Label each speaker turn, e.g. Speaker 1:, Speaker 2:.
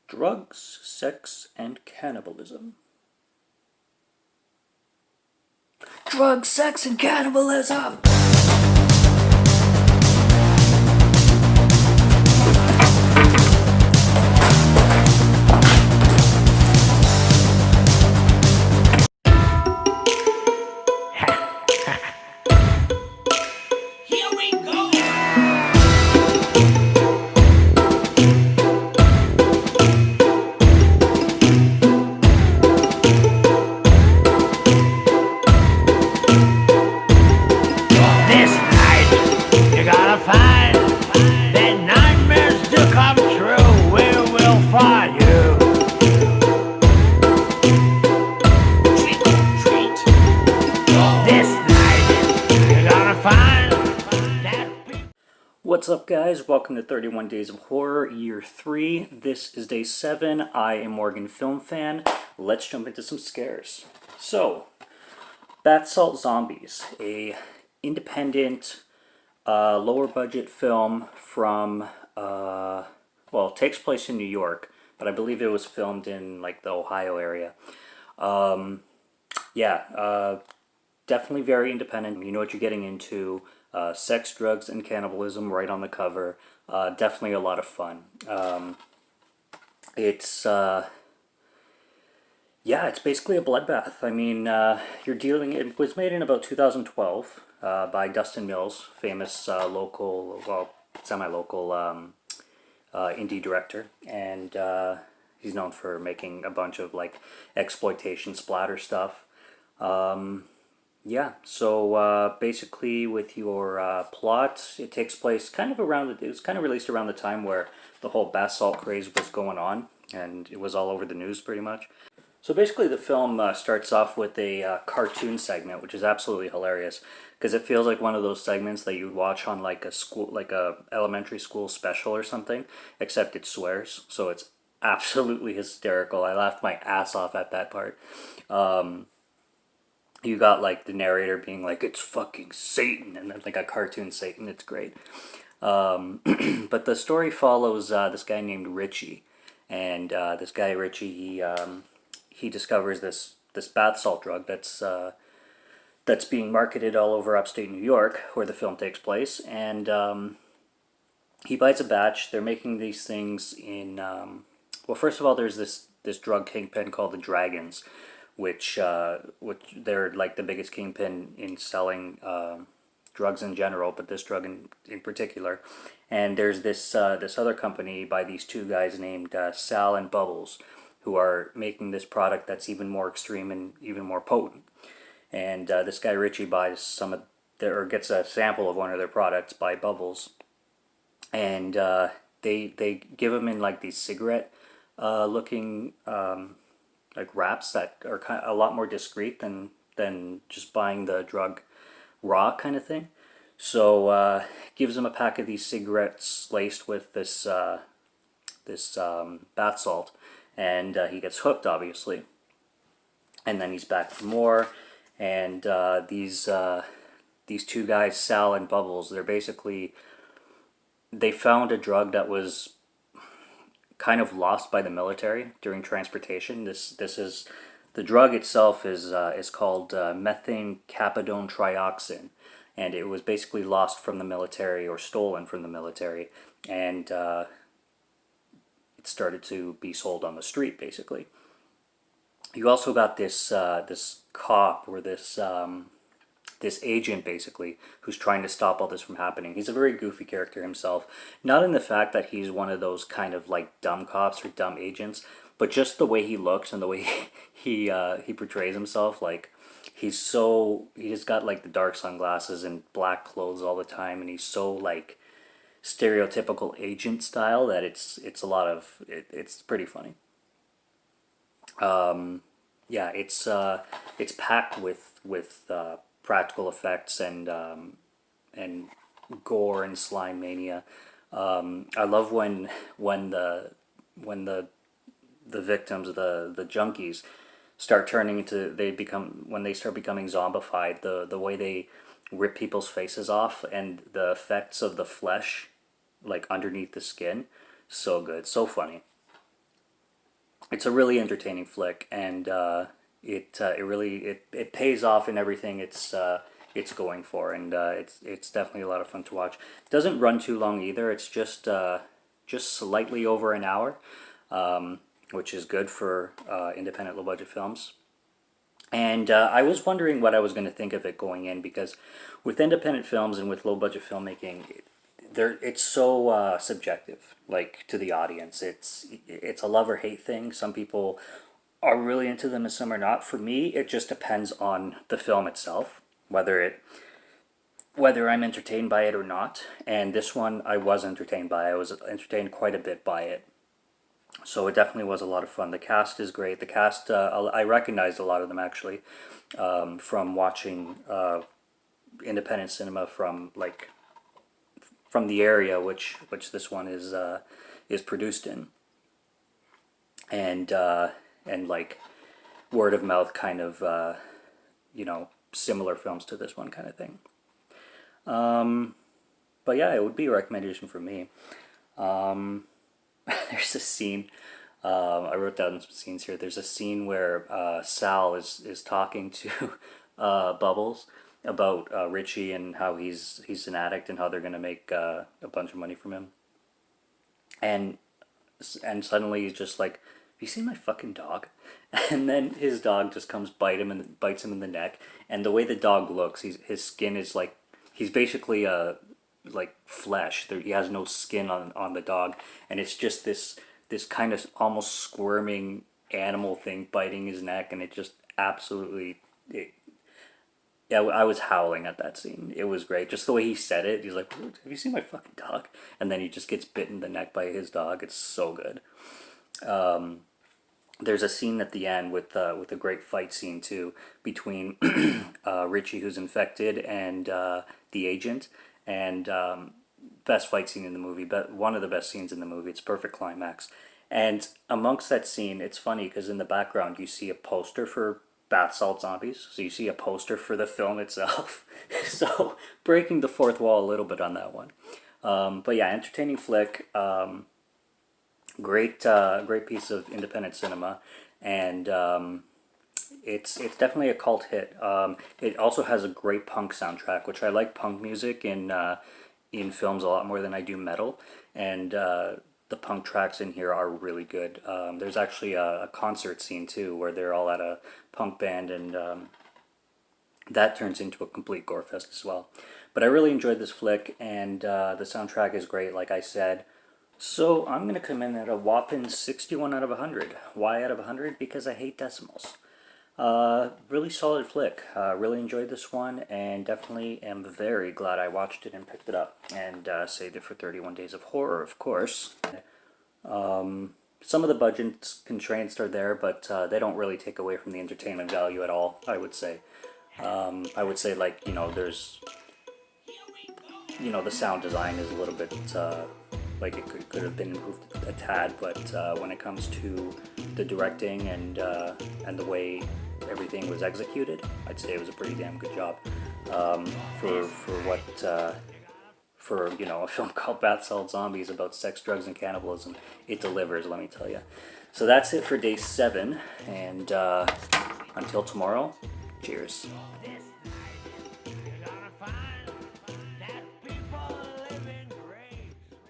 Speaker 1: Drugs, sex, and cannibalism. Drugs, sex, and cannibalism!
Speaker 2: Here we go! This night, you're gonna find that nightmares do come true. We will find you. Trick or treat. This night, you're gonna find that.
Speaker 1: What's up, guys? Welcome to 31 Days of Horror, Year 3. This is Day 7. I am Morgan Film Fan. Let's jump into some scares. So, Bath Salt Zombies, a independent, lower budget film from, well, it takes place in New York, but I believe it was filmed in, like, the Ohio area. Definitely very independent. You know what you're getting into. Sex, drugs, and cannibalism right on the cover. Definitely a lot of fun. It's basically a bloodbath. I mean, it was made in about 2012 by Dustin Mills, famous semi-local indie director. And he's known for making a bunch of, like, exploitation splatter stuff. Basically with your plot, it takes place kind of it was kind of released around the time where the whole bath salt craze was going on, and it was all over the news pretty much. So basically the film starts off with a cartoon segment, which is absolutely hilarious, because it feels like one of those segments that you'd watch on like a elementary school special or something, except it swears, so it's absolutely hysterical. I laughed my ass off at that part. You got, like, the narrator being like, "It's fucking Satan," and then, like, a cartoon Satan. It's great. But the story follows this guy named Richie, and this guy Richie, he discovers this bath salt drug that's being marketed all over upstate New York, where the film takes place, and he buys a batch. They're making these things in well, first of all, there's this drug kingpin called the Dragons, which they're like the biggest kingpin in selling drugs in general, but this drug in particular. And there's this other company by these two guys named Sal and Bubbles, who are making this product that's even more extreme and even more potent. And this guy Richie buys gets a sample of one of their products by Bubbles, and they give him in, like, these cigarette looking like wraps that are kind of a lot more discreet than just buying the drug raw kind of thing. So gives him a pack of these cigarettes laced with this bath salt, and he gets hooked, obviously. And then he's back for more, and these two guys, Sal and Bubbles, they found a drug that was kind of lost by the military during transportation. The drug itself is called methane capadone trioxin, and it was basically lost from the military or stolen from the military, and it started to be sold on the street, basically. You also got this cop, or this agent, basically, who's trying to stop all this from happening. He's a very goofy character himself. Not in the fact that he's one of those kind of, like, dumb cops or dumb agents, but just the way he looks and the way he portrays himself. Like, he's got, like, the dark sunglasses and black clothes all the time, and he's so, like, stereotypical agent style that it's pretty funny. It's packed with practical effects and gore and slime mania. I love when the victims, the junkies, start turning into when they start becoming zombified. The way they rip people's faces off and the effects of the flesh, like, underneath the skin, so good, so funny. it's a really entertaining flick, and it pays off in everything it's going for, and it's definitely a lot of fun to watch. It doesn't run too long either. It's just slightly over an hour, which is good for independent low budget films. And I was wondering what I was going to think of it going in, because with independent films and with low budget filmmaking, it's so subjective, like, to the audience. It's a love or hate thing. Some people are really into them and some are not. For me, it just depends on the film itself, whether I'm entertained by it or not. And this one I was entertained by. I was entertained quite a bit by it. So it definitely was a lot of fun. The cast is great. The cast, I recognized a lot of them actually, from watching independent cinema from the area which this one is produced in, and like word of mouth kind of similar films to this one kind of thing. But yeah, it would be a recommendation for me. There's a scene. I wrote down some scenes here. There's a scene where Sal is talking to Bubbles about Richie and how he's an addict and how they're gonna make a bunch of money from him. And suddenly he's just like, "Have you seen my fucking dog?" And then his dog just comes bites him in the neck. And the way the dog looks, his skin is like, he's basically like flesh. He has no skin on the dog, and it's just this kind of almost squirming animal thing biting his neck, and it just absolutely. Yeah, I was howling at that scene. It was great. Just the way he said it. He's like, "Have you seen my fucking dog?" And then he just gets bitten in the neck by his dog. It's so good. There's a scene at the end with a great fight scene too between Richie, who's infected, and the agent. And best fight scene in the movie, but one of the best scenes in the movie. It's a perfect climax. And amongst that scene, it's funny because in the background you see a poster for bath salt zombies. So you see a poster for the film itself. So breaking the fourth wall a little bit on that one. But yeah, entertaining flick. Great piece of independent cinema, and it's definitely a cult hit. It also has a great punk soundtrack, which I like punk music in films a lot more than I do metal, and the punk tracks in here are really good. There's actually a concert scene too where they're all at a punk band, and that turns into a complete gore fest as well. But I really enjoyed this flick, and the soundtrack is great, like I said. So I'm going to come in at a whopping 61 out of 100. Why out of 100? Because I hate decimals. Really solid flick. Really enjoyed this one, and definitely am very glad I watched it and picked it up, and saved it for 31 Days of Horror, of course. Some of the budget constraints are there, but they don't really take away from the entertainment value at all, I would say. I would say, like, there's, the sound design is a little bit, like it could have been improved a tad, but when it comes to the directing and the way everything was executed, I'd say it was a pretty damn good job for a film called Bath Salt Zombies about sex, drugs, and cannibalism. It delivers, let me tell you. So that's it for day 7, and until tomorrow, cheers.